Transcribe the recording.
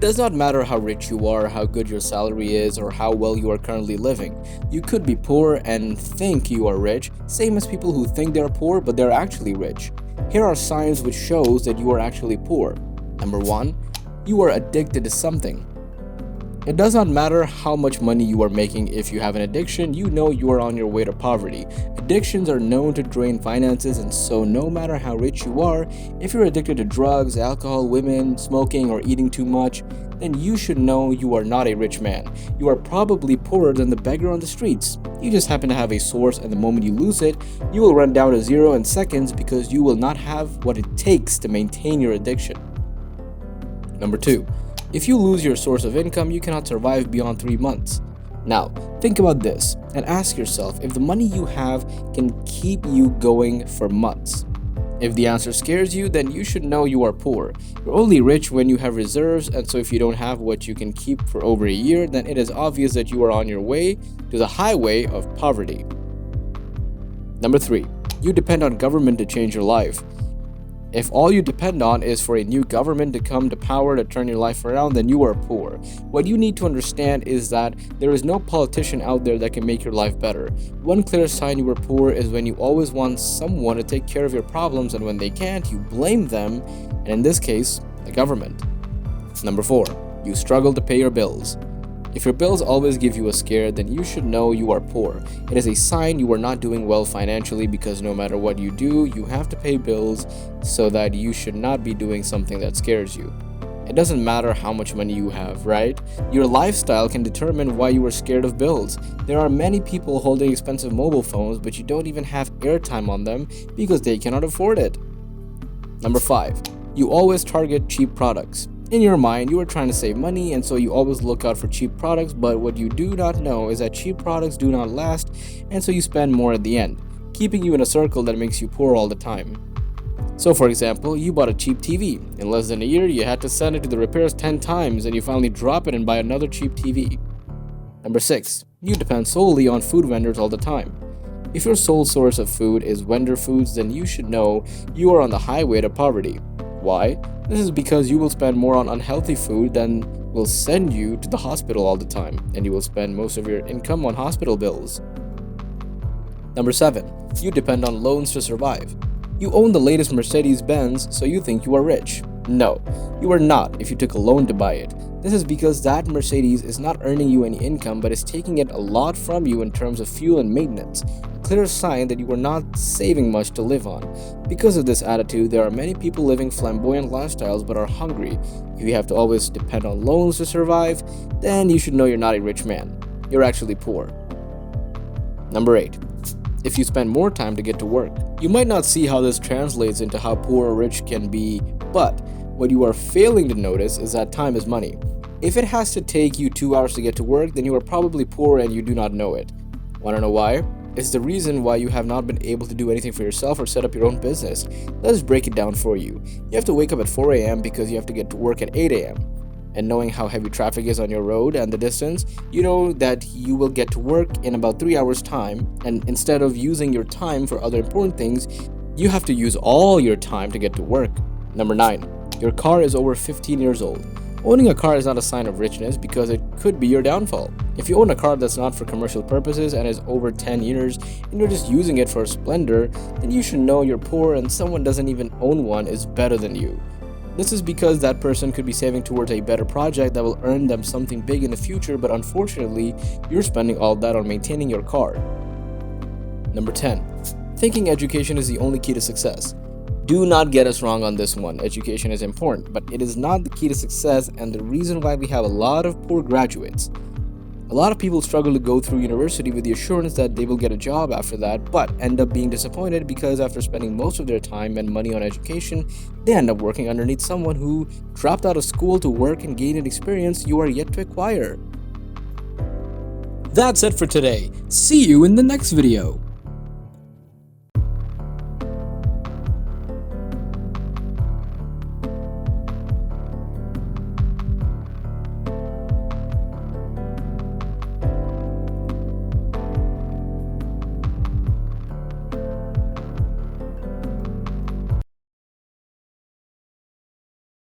does not matter how rich you are, how good your salary is, or how well you are currently living. You could be poor and think you are rich, same as people who think they are poor but they're actually rich. Here are signs which shows that you are actually poor. Number 1, you are addicted to something. It does not matter how much money you are making. If you have an addiction, you know you are on your way to poverty. Addictions are known to drain finances, and so no matter how rich you are, if you're addicted to drugs, alcohol, women, smoking, or eating too much, then you should know you are not a rich man. You are probably poorer than the beggar on the streets. You just happen to have a source, and the moment you lose it, you will run down to zero in seconds because you will not have what it takes to maintain your addiction. Number 2. If you lose your source of income, you cannot survive beyond 3 months. Now, think about this and ask yourself if the money you have can keep you going for months. If the answer scares you, then you should know you are poor. You're only rich when you have reserves, and so if you don't have what you can keep for over a year, then it is obvious that you are on your way to the highway of poverty. Number 3. You depend on government to change your life. If all you depend on is for a new government to come to power to turn your life around, then you are poor. What you need to understand is that there is no politician out there that can make your life better. One clear sign you are poor is when you always want someone to take care of your problems, and when they can't, you blame them, and in this case, the government. Number 4. You struggle to pay your bills. If your bills always give you a scare, then you should know you are poor. It is a sign you are not doing well financially, because no matter what you do, you have to pay bills, so that you should not be doing something that scares you. It doesn't matter how much money you have, right? Your lifestyle can determine why you are scared of bills. There are many people holding expensive mobile phones, but you don't even have airtime on them because they cannot afford it. Number 5. You always target cheap products. In your mind, you are trying to save money, and so you always look out for cheap products, but what you do not know is that cheap products do not last, and so you spend more at the end, keeping you in a circle that makes you poor all the time. So for example, you bought a cheap TV. In less than a year, you had to send it to the repairs 10 times, and you finally drop it and buy another cheap TV. Number 6. You depend solely on food vendors all the time. If your sole source of food is vendor foods, then you should know you are on the highway to poverty. Why? This is because you will spend more on unhealthy food than will send you to the hospital all the time, and you will spend most of your income on hospital bills. Number 7. You depend on loans to survive. You own the latest Mercedes-Benz, so you think you are rich. No, you are not if you took a loan to buy it. This is because that Mercedes is not earning you any income, but is taking it a lot from you in terms of fuel and maintenance. A clear sign that you are not saving much to live on. Because of this attitude, there are many people living flamboyant lifestyles but are hungry. If you have to always depend on loans to survive, then you should know you're not a rich man. You're actually poor. Number 8. If you spend more time to get to work. You might not see how this translates into how poor or rich can be, but what you are failing to notice is that time is money. If it has to take you 2 hours to get to work, then you are probably poor and you do not know it. Want to know why? It's the reason why you have not been able to do anything for yourself or set up your own business. Let's break it down for you. You have to wake up at 4 a.m. because you have to get to work at 8 a.m. And knowing how heavy traffic is on your road and the distance, you know that you will get to work in about 3 hours time, and instead of using your time for other important things, you have to use all your time to get to work. Number 9. Your car is over 15 years old. Owning a car is not a sign of richness because it could be your downfall. If you own a car that's not for commercial purposes and is over 10 years and you're just using it for splendor, then you should know you're poor, and someone doesn't even own one is better than you. This is because that person could be saving towards a better project that will earn them something big in the future, but unfortunately, you're spending all that on maintaining your car. Number 10. Thinking education is the only key to success. Do not get us wrong on this one. Education is important, but it is not the key to success and the reason why we have a lot of poor graduates. A lot of people struggle to go through university with the assurance that they will get a job after that, but end up being disappointed because after spending most of their time and money on education, they end up working underneath someone who dropped out of school to work and gain an experience you are yet to acquire. That's it for today. See you in the next video.